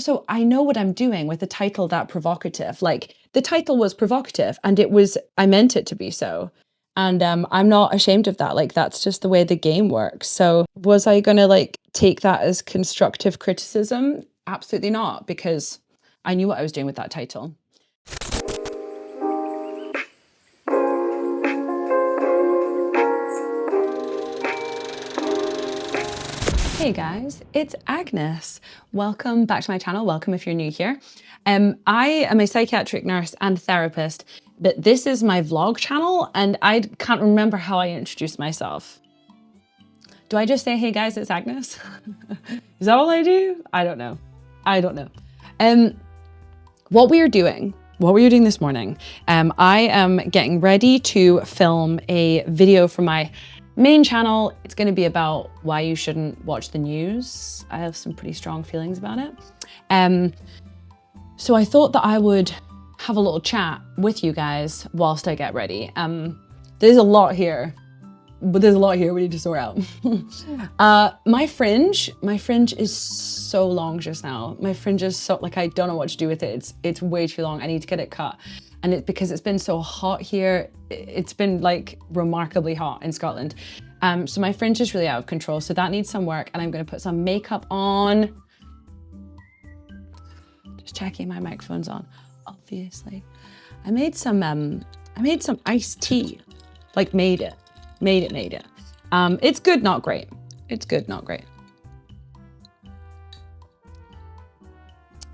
So I know what I'm doing with a title that provocative. Like the title was provocative and I meant it to be so. And I'm not ashamed of that. Like that's just the way the game works. So was I gonna like take that as constructive criticism? Absolutely not, because I knew what I was doing with that title. Hey guys, it's Agnes. Welcome back to my channel. Welcome if you're new here. I am a psychiatric nurse and therapist, but this is my vlog channel and I can't remember how I introduced myself. Do I just say, hey guys, it's Agnes? Is that all I do? I don't know. What we are doing this morning, I am getting ready to film a video for my main channel. It's going to be about why you shouldn't watch the news. I have some pretty strong feelings about it. So I thought that I would have a little chat with you guys whilst I get ready. There's a lot here, but there's a lot here we need to sort out. My fringe is so long just now. My fringe is so, like, I don't know what to do with it. It's way too long. I need to get it cut. And because it's been so hot here, it's been like remarkably hot in Scotland. So my fringe is really out of control. So that needs some work, and I'm gonna put some makeup on. Just checking my microphone's on, obviously. I made some iced tea, like made it. It's good, not great. It's good, not great.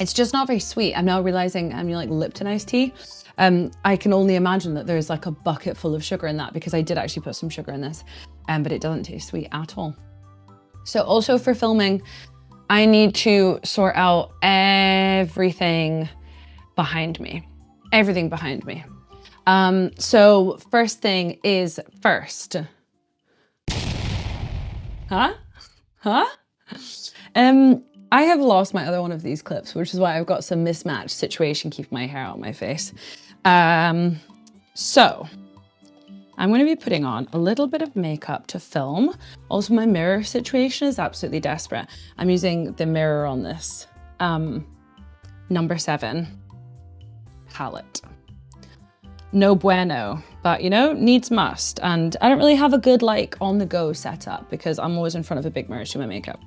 It's just not very sweet. I'm now realizing I'm like Lipton iced tea. I can only imagine that there's like a bucket full of sugar in that, because I did actually put some sugar in this, but it doesn't taste sweet at all. So also for filming, I need to sort out everything behind me. So first thing is first. I have lost my other one of these clips, which is why I've got some mismatched situation keeping my hair out of my face. So I'm going to be putting on a little bit of makeup to film. Also, my mirror situation is absolutely desperate. I'm using the mirror on this number 7 palette. No bueno, but you know, needs must. And I don't really have a good like on the go setup because I'm always in front of a big mirror to do my makeup.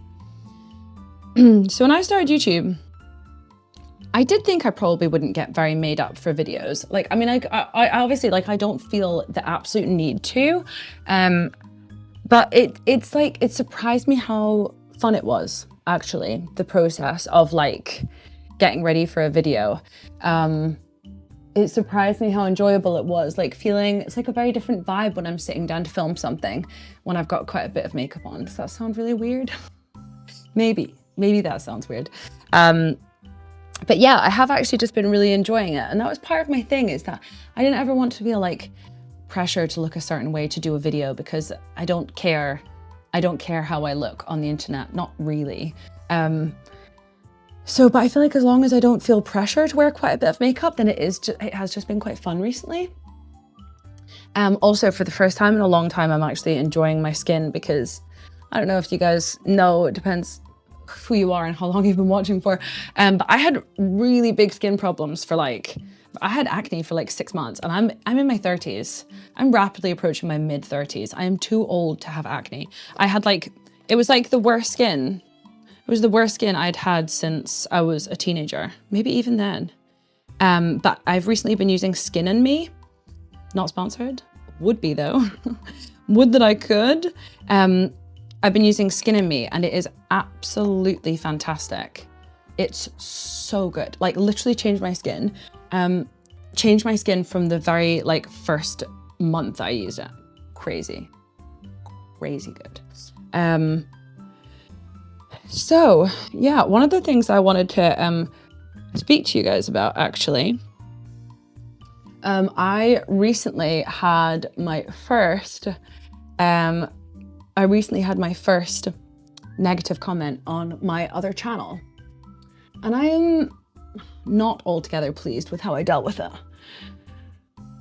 So when I started YouTube, I did think I probably wouldn't get very made up for videos. Like, I mean, I obviously, like, I don't feel the absolute need to, but it's like, it surprised me how fun it was, actually, the process of like getting ready for a video. It surprised me how enjoyable it was, like feeling, it's like a very different vibe when I'm sitting down to film something when I've got quite a bit of makeup on. Does that sound really weird? Maybe that sounds weird. But yeah, I have actually just been really enjoying it. And that was part of my thing, is that I didn't ever want to feel like pressure to look a certain way to do a video, because I don't care how I look on the internet, not really. But I feel like as long as I don't feel pressure to wear quite a bit of makeup, then it has just been quite fun recently. Also, for the first time in a long time, I'm actually enjoying my skin, because I don't know if you guys know, it depends who you are and how long you've been watching for. But I had really big skin problems I had acne for like 6 months, and I'm in my 30s. I'm rapidly approaching my mid 30s. I am too old to have acne. I had it was like the worst skin. It was the worst skin I'd had since I was a teenager, maybe even then. But I've recently been using Skin and Me, not sponsored, would be though. Would that I could. I've been using Skin and Me, and it is absolutely fantastic. It's so good. Like, literally changed my skin. Changed my skin from the very first month I used it. Crazy good. So yeah, one of the things I wanted to speak to you guys about, actually, I recently had my first negative comment on my other channel, and I am not altogether pleased with how I dealt with it.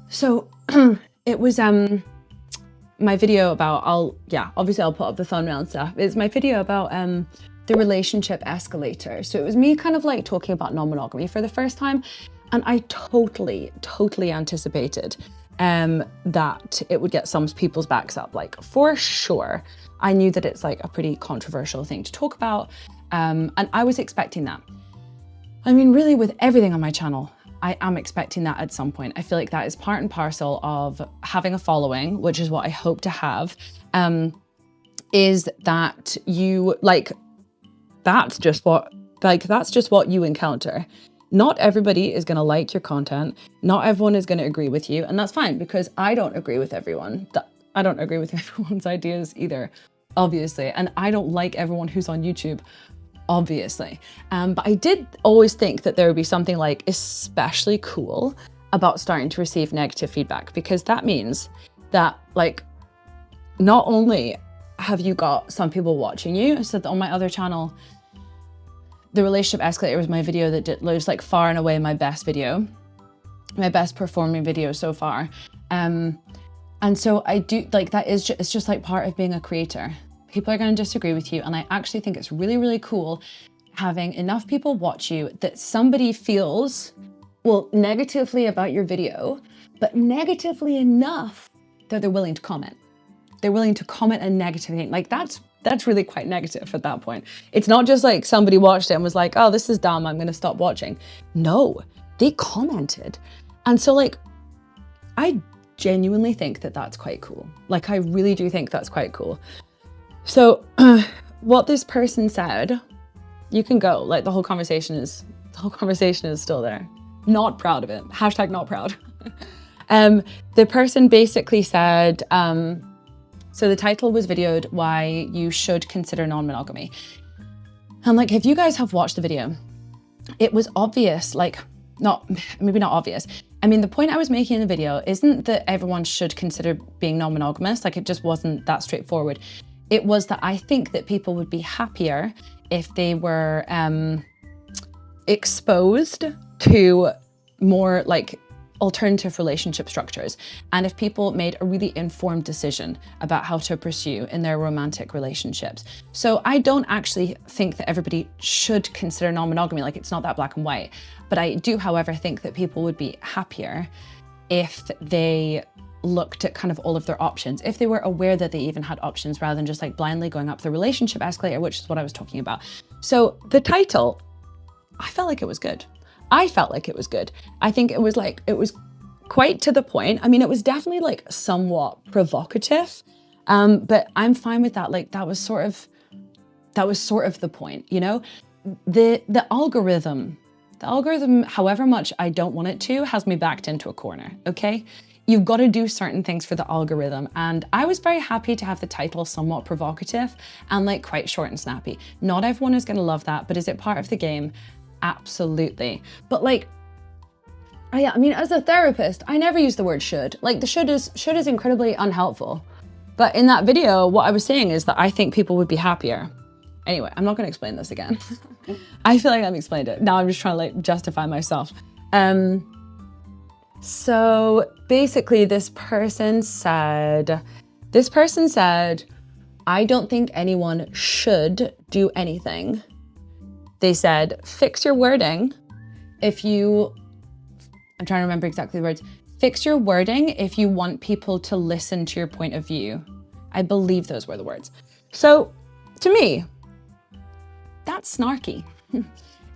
So it was my video about, obviously I'll put up the thumbnail and stuff. It's my video about the relationship escalator. So it was me kind of like talking about non-monogamy for the first time. And I totally anticipated that it would get some people's backs up, like for sure. I knew that it's like a pretty controversial thing to talk about. And I was expecting that. I mean, really with everything on my channel, I am expecting that at some point. I feel like that is part and parcel of having a following, which is what I hope to have, is that you like, that's just what you encounter. Not everybody is gonna like your content. Not everyone is gonna agree with you, and that's fine because I don't agree with everyone. I don't agree with everyone's ideas either, obviously. And I don't like everyone who's on YouTube, obviously. But I did always think that there would be something like especially cool about starting to receive negative feedback, because that means that like, not only have you got some people watching you, so on my other channel, the relationship escalator was my video that was like far and away my best video, my best performing video so far. And so I do like, that is just, it's just like part of being a creator. People are going to disagree with you. And I actually think it's really, really cool having enough people watch you that somebody feels, well, negatively about your video, but negatively enough that they're willing to comment. They're willing to comment a negative thing. Like that's really quite negative at that point. It's not just like somebody watched it and was like, oh, this is dumb, I'm going to stop watching. No, they commented. And so like, I genuinely think that that's quite cool. Like, I really do think that's quite cool. So what this person said, you can go, like the whole conversation is still there. Not proud of it. Hashtag not proud. The person basically said, so the title was videoed, why you should consider non-monogamy. And like, if you guys have watched the video, it was obvious, like maybe not obvious. I mean, the point I was making in the video isn't that everyone should consider being non-monogamous. Like, it just wasn't that straightforward. It was that I think that people would be happier if they were exposed to more like alternative relationship structures, and if people made a really informed decision about how to pursue in their romantic relationships. So I don't actually think that everybody should consider non-monogamy, like it's not that black and white. But I do, however, think that people would be happier if they looked at kind of all of their options, if they were aware that they even had options rather than just like blindly going up the relationship escalator, which is what I was talking about. So the title, I felt like it was good. I think it was quite to the point. I mean, it was definitely like somewhat provocative, but I'm fine with that. Like that was sort of the point, you know? The algorithm, however much I don't want it to, has me backed into a corner, okay? You've got to do certain things for the algorithm. And I was very happy to have the title somewhat provocative and like quite short and snappy. Not everyone is going to love that, but is it part of the game? Absolutely. But like, I mean, as a therapist, I never use the word should. Like the should is incredibly unhelpful. But in that video, what I was saying is that I think people would be happier. Anyway, I'm not going to explain this again. I feel like I've explained it. Now I'm just trying to like justify myself. So basically this person said, I don't think anyone should do anything. They said, fix your wording if you, I'm trying to remember exactly the words, fix your wording if you want people to listen to your point of view. I believe those were the words. So to me, that's snarky. You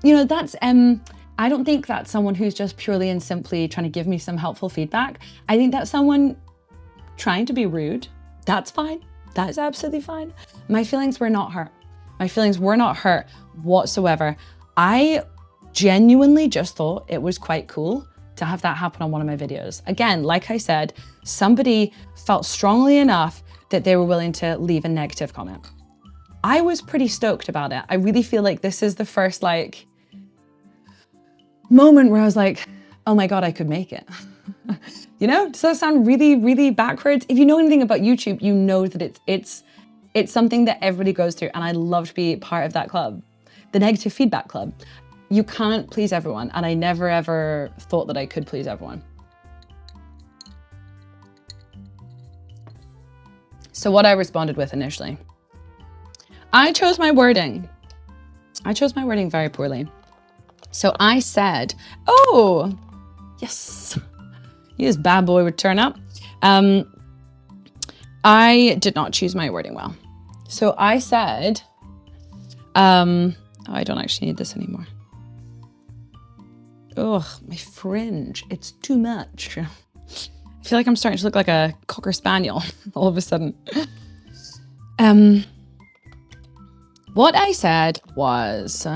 know, that's, I don't think that's someone who's just purely and simply trying to give me some helpful feedback. I think that's someone trying to be rude. That's fine. That is absolutely fine. My feelings were not hurt. My feelings were not hurt whatsoever. I genuinely just thought it was quite cool to have that happen on one of my videos. Again, like I said, somebody felt strongly enough that they were willing to leave a negative comment. I was pretty stoked about it. I really feel like this is the first like moment where I was like, oh my God, I could make it. You know, does that sound really, really backwards? If you know anything about YouTube, you know that it's something that everybody goes through, and I love to be part of that club, the negative feedback club. You can't please everyone, and I never ever thought that I could please everyone. So what I responded with initially, I chose my wording I chose my wording very poorly. So I said, oh, yes, this bad boy would turn up. I did not choose my wording well. So I said, oh, I don't actually need this anymore. Ugh, my fringe, it's too much. I feel like I'm starting to look like a Cocker Spaniel all of a sudden. What I said was,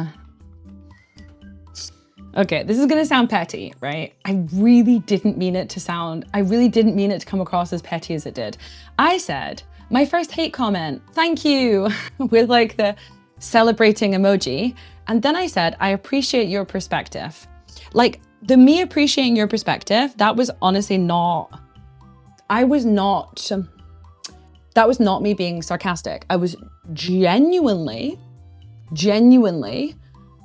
okay, this is gonna sound petty, right? I really didn't mean it to come across as petty as it did. I said, my first hate comment, thank you, with like the celebrating emoji. And then I said, I appreciate your perspective. Like the me appreciating your perspective, that was honestly not, that was not me being sarcastic. I was genuinely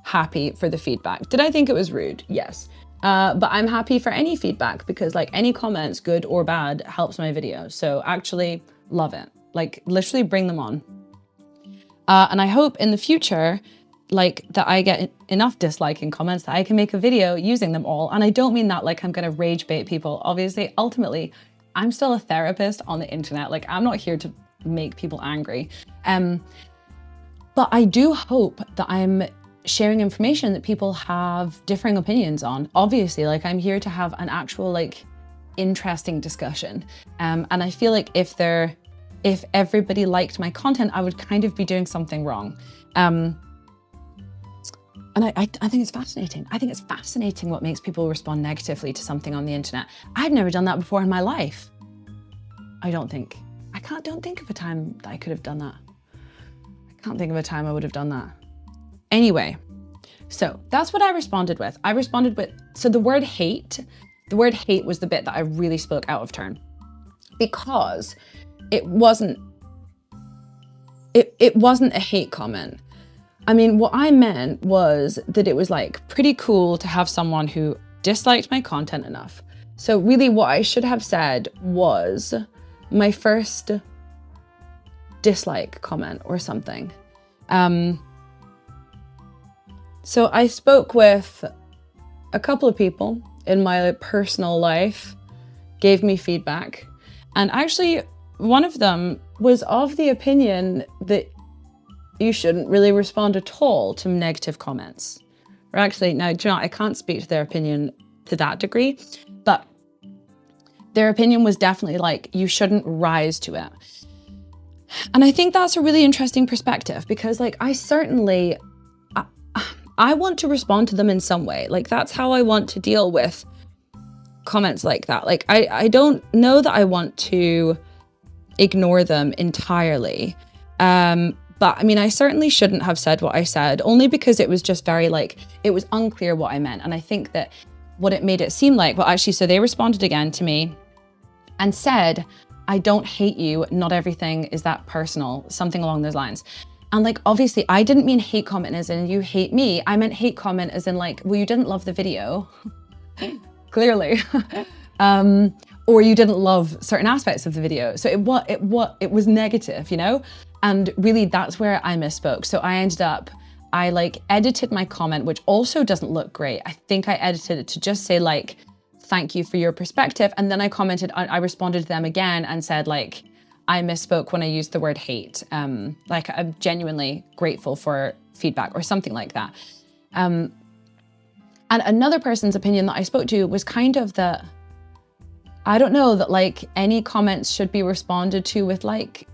happy for the feedback. Did I think it was rude? Yes. But I'm happy for any feedback because like any comments, good or bad, helps my video. So actually love it. Like literally bring them on. And I hope in the future, like that I get enough disliking comments that I can make a video using them all. And I don't mean that like I'm gonna rage bait people. Obviously, ultimately, I'm still a therapist on the internet. Like I'm not here to make people angry. But I do hope that I'm sharing information that people have differing opinions on. Obviously, like I'm here to have an actual like interesting discussion. And I feel like if everybody liked my content, I would kind of be doing something wrong. And I think it's fascinating. I think it's fascinating what makes people respond negatively to something on the internet. I've never done that before in my life. Don't think of a time that I could have done that. I can't think of a time I would have done that. Anyway, so that's what I responded with. So the word hate was the bit that I really spoke out of turn because it wasn't a hate comment. I mean, what I meant was that it was like pretty cool to have someone who disliked my content enough. So really what I should have said was my first dislike comment or something. So I spoke with a couple of people in my personal life, gave me feedback. And actually one of them was of the opinion that you shouldn't really respond at all to negative comments. Or actually, no, do you know what? I can't speak to their opinion to that degree, but their opinion was definitely like, you shouldn't rise to it. And I think that's a really interesting perspective because like, I want to respond to them in some way. Like that's how I want to deal with comments like that. Like, I don't know that I want to ignore them entirely. But I mean, I certainly shouldn't have said what I said, only because it was just very like, it was unclear what I meant. And I think that what it made it seem like, well, actually, so they responded again to me and said, I don't hate you. Not everything is that personal, something along those lines. And like, obviously I didn't mean hate comment as in you hate me. I meant hate comment as in like, well, you didn't love the video, clearly. Or you didn't love certain aspects of the video. So it was negative, you know? And really that's where I misspoke. So I like edited my comment, which also doesn't look great. I think I edited it to just say like, thank you for your perspective. And then I responded to them again and said like, I misspoke when I used the word hate. Like I'm genuinely grateful for feedback or something like that. And another person's opinion that I spoke to was kind of that, I don't know, that like any comments should be responded to with like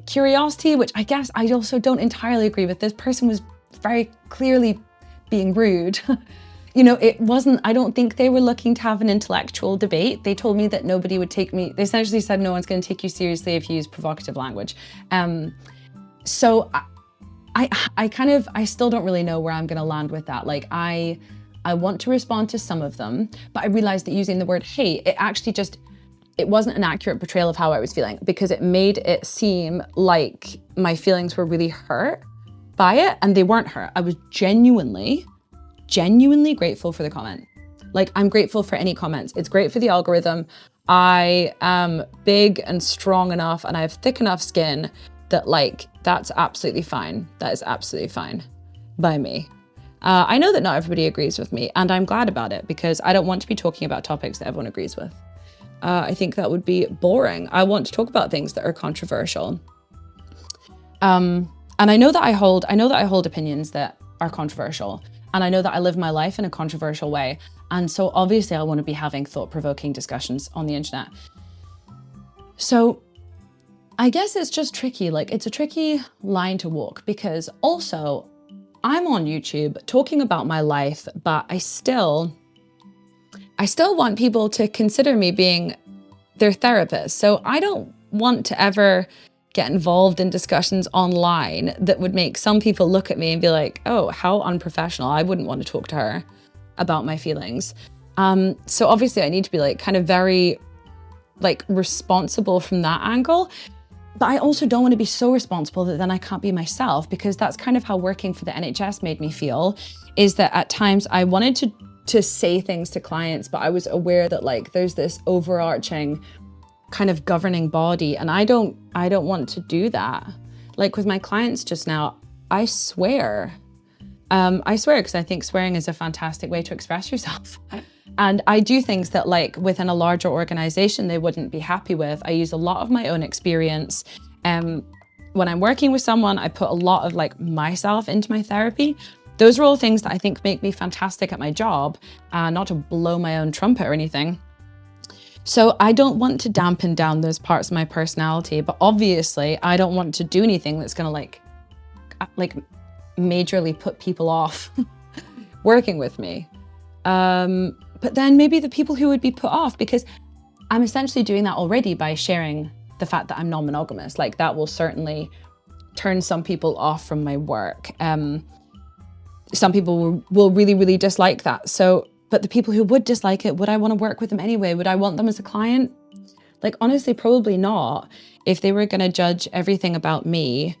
curiosity, which I guess I also don't entirely agree with. This person was very clearly being rude. You know, I don't think they were looking to have an intellectual debate. They told me that nobody would take me, they essentially said no one's going to take you seriously if you use provocative language. So I still don't really know where I'm going to land with that. Like I want to respond to some of them, but I realized that using the word hate, it wasn't an accurate portrayal of how I was feeling because it made it seem like my feelings were really hurt by it, and they weren't hurt. I was genuinely grateful for the comment. Like I'm grateful for any comments. It's great for the algorithm. I am big and strong enough and I have thick enough skin that like, that's absolutely fine. That is absolutely fine. by me. I know that not everybody agrees with me, and I'm glad about it because I don't want to be talking about topics that everyone agrees with. I think that would be boring. I want to talk about things that are controversial. And I know that I hold opinions that are controversial, and I know that I live my life in a controversial way. And so obviously I want to be having thought-provoking discussions on the internet. So I guess it's just tricky. Like, it's a tricky line to walk because also I'm on YouTube talking about my life, but I still want people to consider me being their therapist. So I don't want to ever get involved in discussions online that would make some people look at me and be like, oh, how unprofessional. I wouldn't want to talk to her about my feelings. So obviously I need to be like kind of very like responsible from that angle. But I also don't want to be so responsible that then I can't be myself, because that's kind of how working for the NHS made me feel, is that at times I wanted to say things to clients, but I was aware that like there's this overarching kind of governing body, and I don't want to do that. Like with my clients just now, I swear because I think swearing is a fantastic way to express yourself. And I do things that like within a larger organization they wouldn't be happy with. I use a lot of my own experience. When I'm working with someone, I put a lot of like myself into my therapy. Those are all things that I think make me fantastic at my job, not to blow my own trumpet or anything. So I don't want to dampen down those parts of my personality, but obviously I don't want to do anything that's gonna like majorly put people off working with me. But then maybe the people who would be put off, because I'm essentially doing that already by sharing the fact that I'm non-monogamous, like that will certainly turn some people off from my work. Some people will really, really dislike that. So, but the people who would dislike it, would I want to work with them anyway? Would I want them as a client? Like, honestly, probably not. If they were going to judge everything about me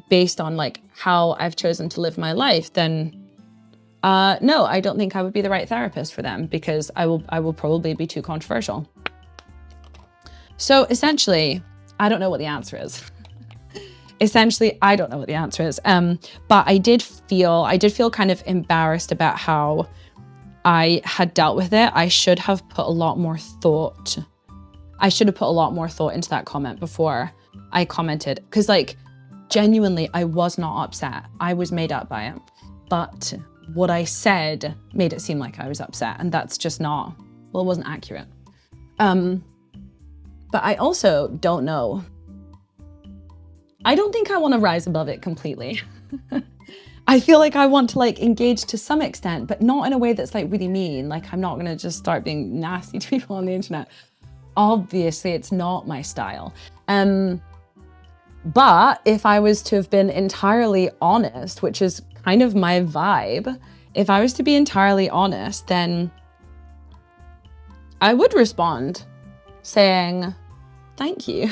based on like how I've chosen to live my life, then no, I don't think I would be the right therapist for them, because I will probably be too controversial. So essentially, I don't know what the answer is. But I did feel kind of embarrassed about how I had dealt with it. I should have put a lot more thought into that comment before I commented, because like genuinely I was not upset. I was made up by it, but what I said made it seem like I was upset, and that's just not, well, it wasn't accurate. But I also don't know. I don't think I want to rise above it completely. I feel like I want to like engage to some extent, but not in a way that's like really mean. Like I'm not going to just start being nasty to people on the internet. Obviously, it's not my style. But if I was to have been entirely honest, which is kind of my vibe, if I was to be entirely honest, then I would respond saying, thank you.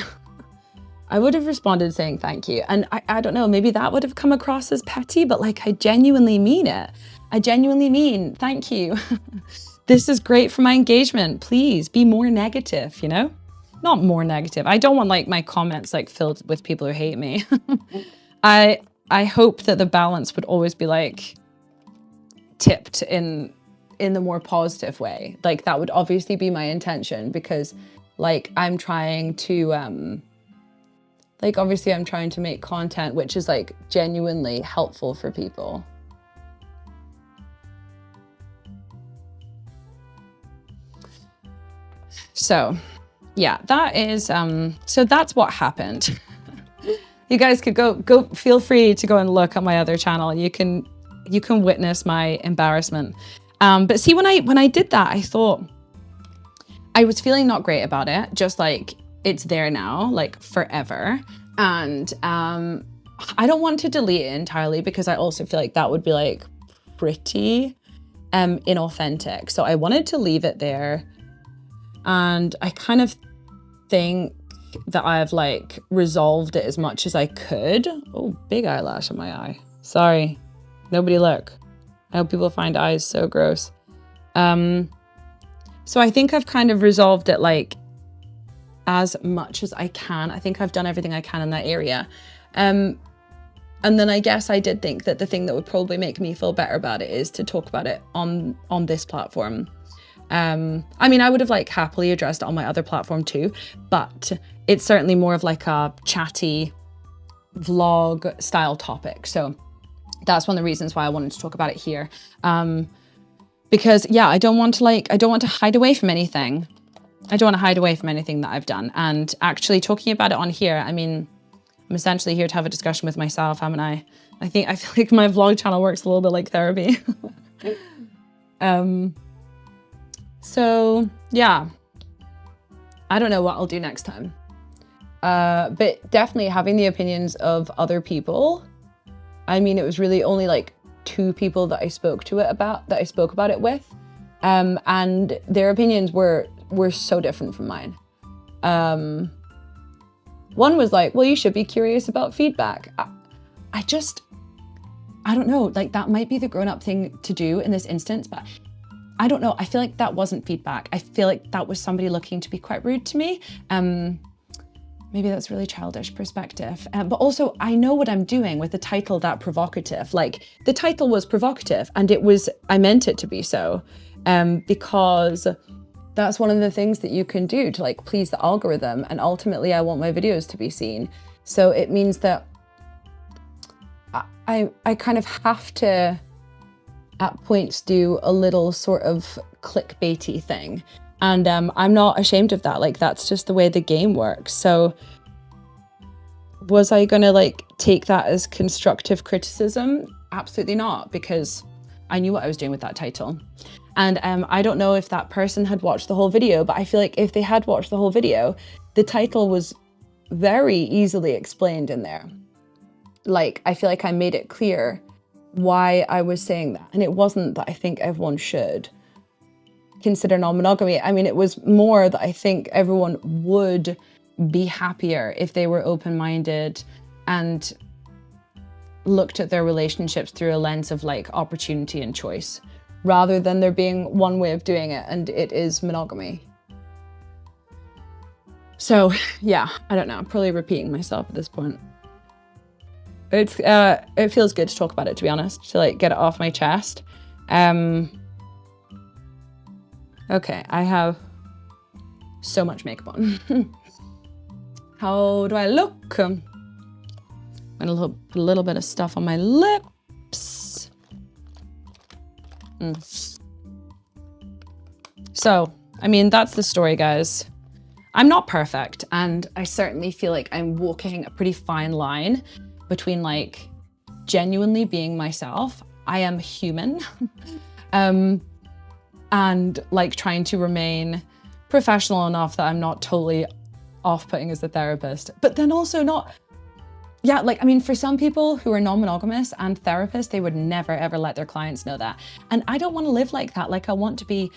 I would have responded saying thank you. And I don't know, maybe that would have come across as petty, but like I genuinely mean it. I genuinely mean, thank you. This is great for my engagement. Please be more negative, you know? Not more negative. I don't want like my comments like filled with people who hate me. I hope that the balance would always be like tipped in the more positive way. Like that would obviously be my intention, because like I'm trying to make content which is like genuinely helpful for people. So yeah, that is so that's what happened. You guys could go feel free to go and look at my other channel. You can witness my embarrassment. But see, when I did that, I thought I was feeling not great about it, just like it's there now, like forever. And I don't want to delete it entirely, because I also feel like that would be like pretty inauthentic. So I wanted to leave it there. And I kind of think that I've like resolved it as much as I could. Oh, big eyelash on my eye. Sorry, nobody look. I hope people find eyes so gross. So I think I've kind of resolved it like as much as I can. I think I've done everything I can in that area. And And then I guess I did think that the thing that would probably make me feel better about it is to talk about it on this platform. I mean, I would have like happily addressed it on my other platform too, but it's certainly more of like a chatty vlog style topic. So that's one of the reasons why I wanted to talk about it here. Because yeah, I don't want to hide away from anything. I don't want to hide away from anything that I've done. And actually talking about it on here, I mean, I'm essentially here to have a discussion with myself, haven't I? I feel like my vlog channel works a little bit like therapy. So yeah, I don't know what I'll do next time. But definitely having the opinions of other people. I mean, it was really only like 2 people that I spoke about it with. And their opinions were so different from mine. One was like, well, you should be curious about feedback. I don't know, like that might be the grown-up thing to do in this instance, but I don't know. I feel like that wasn't feedback. I feel like that was somebody looking to be quite rude to me. Maybe that's really childish perspective. But also I know what I'm doing with the title That Provocative. Like the title was provocative and I meant it to be so, because that's one of the things that you can do to like please the algorithm. And ultimately I want my videos to be seen. So it means that I kind of have to at points do a little sort of clickbaity thing. And I'm not ashamed of that. Like that's just the way the game works. So was I gonna like take that as constructive criticism? Absolutely not, because I knew what I was doing with that title. And I don't know if that person had watched the whole video, but I feel like if they had watched the whole video, the title was very easily explained in there. Like, I feel like I made it clear why I was saying that. And it wasn't that I think everyone should consider non-monogamy. I mean, it was more that I think everyone would be happier if they were open-minded and looked at their relationships through a lens of like opportunity and choice, rather than there being one way of doing it, and it is monogamy. So yeah, I don't know, I'm probably repeating myself at this point. It feels good to talk about it, to be honest, to like get it off my chest. Okay, I have so much makeup on. How do I look? I'm gonna put a little bit of stuff on my lips. So, I mean, that's the story, guys. I'm not perfect, and I certainly feel like I'm walking a pretty fine line between like genuinely being myself. I am human. And like trying to remain professional enough that I'm not totally off-putting as a therapist, but then also not, yeah, like, I mean, for some people who are non-monogamous and therapists, they would never ever let their clients know that. And I don't want to live like that. Like, I want to be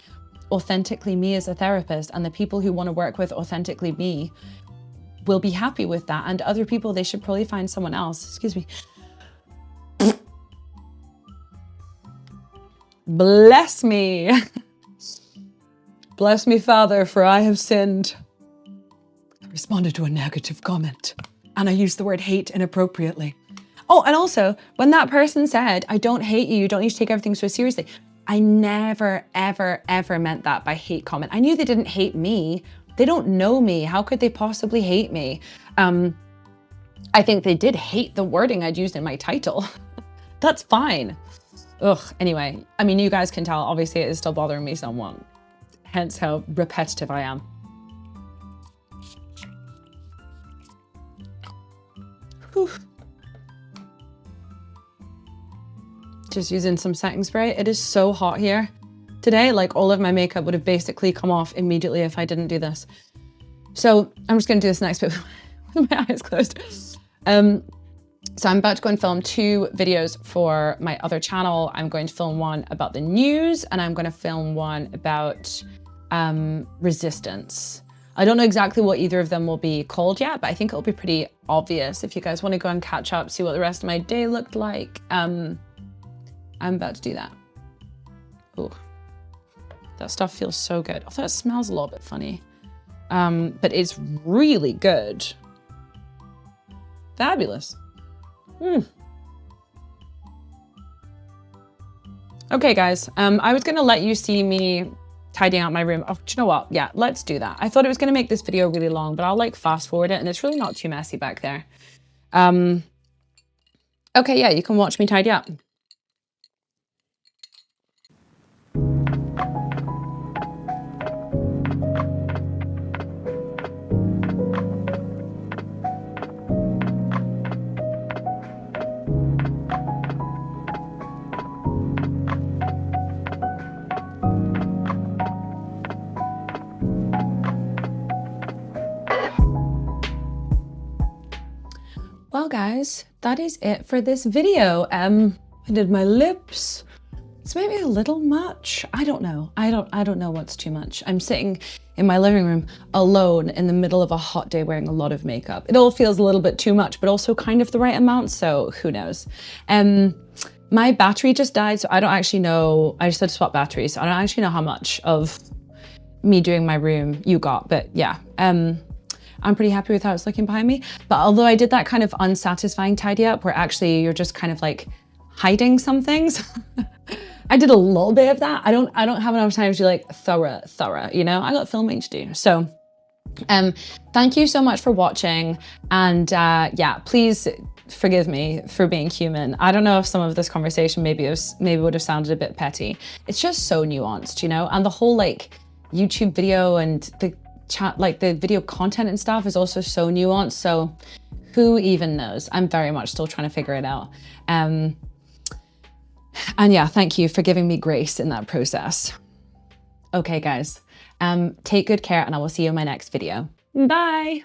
authentically me as a therapist, and the people who want to work with authentically me will be happy with that. And other people, they should probably find someone else. Excuse me. Bless me. Bless me, Father, for I have sinned. I responded to a negative comment and I used the word hate inappropriately. Oh, and also when that person said, I don't hate you, you don't need to take everything so seriously, I never, ever, ever meant that by hate comment. I knew they didn't hate me. They don't know me. How could they possibly hate me? I think they did hate the wording I'd used in my title. That's fine. Ugh, anyway, I mean, you guys can tell, obviously it is still bothering me somewhat. Hence how repetitive I am. Whew. Just using some setting spray. It is so hot here today. Like, all of my makeup would have basically come off immediately if I didn't do this. So I'm just gonna do this next bit with my eyes closed. So I'm about to go and film 2 videos for my other channel. I'm going to film one about the news, and I'm going to film one about resistance. I don't know exactly what either of them will be called yet, but I think it'll be pretty obvious if you guys want to go and catch up, see what the rest of my day looked like. I'm about to do that. Ooh, that stuff feels so good. Although it smells a little bit funny, but it's really good. Fabulous. Okay, guys, I was gonna let you see me tidying out my room. Oh, do you know what? Yeah, let's do that. I thought it was gonna make this video really long, but I'll like fast forward it and it's really not too messy back there. Okay, yeah, you can watch me tidy up. Well, guys, that is it for this video. I did my lips. It's maybe a little much. I don't know. I don't know what's too much. I'm sitting in my living room alone in the middle of a hot day wearing a lot of makeup. It all feels a little bit too much, but also kind of the right amount, so who knows. My battery just died, so I don't actually know. I just had to swap batteries, so I don't actually know how much of me doing my room you got, but yeah. I'm pretty happy with how it's looking behind me. But although I did that kind of unsatisfying tidy up where actually you're just kind of like hiding some things, I did a little bit of that. I don't have enough time to do like thorough, you know? I got filming to do. So thank you so much for watching. And yeah, please forgive me for being human. I don't know if some of this conversation maybe would have sounded a bit petty. It's just so nuanced, you know? And the whole like YouTube video and the chat, like the video content and stuff is also so nuanced. So who even knows? I'm very much still trying to figure it out. And yeah, thank you for giving me grace in that process. Okay, guys, take good care and I will see you in my next video. Bye.